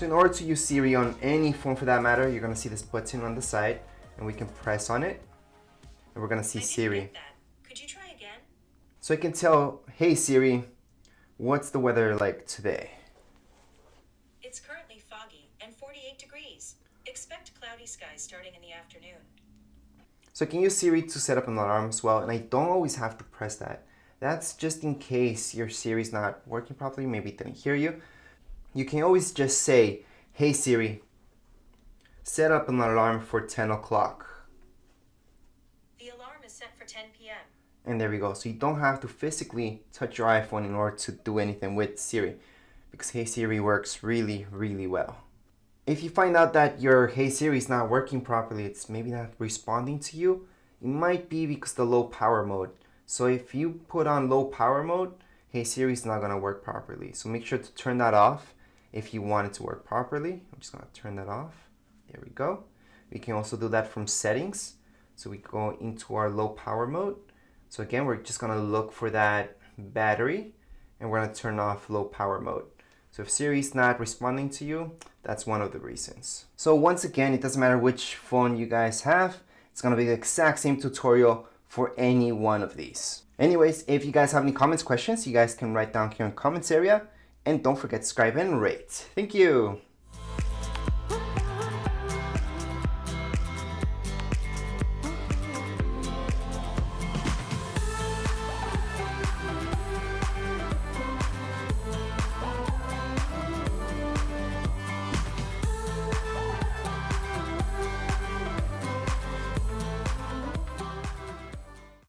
So in order to use Siri on any phone for that matter, you're gonna see this button on the side and we can press on it and we're gonna see Siri. Could you try again? So I can tell, hey Siri, what's the weather like today? It's currently foggy and 48 degrees. Expect cloudy skies starting in the afternoon. So I can use Siri to set up an alarm as well, and I don't always have to press that. That's just in case your Siri's not working properly, maybe it didn't hear you. You can always just say, hey Siri, set up an alarm for 10 o'clock. The alarm is set for 10 p.m. And there we go. So you don't have to physically touch your iPhone in order to do anything with Siri, because Hey Siri works really, really well. If you find out that your Hey Siri is not working properly, it's maybe not responding to you, it might be because of the low power mode. So if you put on low power mode, Hey Siri is not gonna work properly. So make sure to turn that off if you want it to work properly. I'm just gonna turn that off. There we go. We can also do that from settings. So we go into our low power mode. So again, we're just gonna look for that battery and we're gonna turn off low power mode. So if Siri is not responding to you, that's one of the reasons. So once again, it doesn't matter which phone you guys have. It's gonna be the exact same tutorial for any one of these. Anyways, if you guys have any comments, questions, you guys can write down here in the comments area. And don't forget to subscribe and rate. Thank you.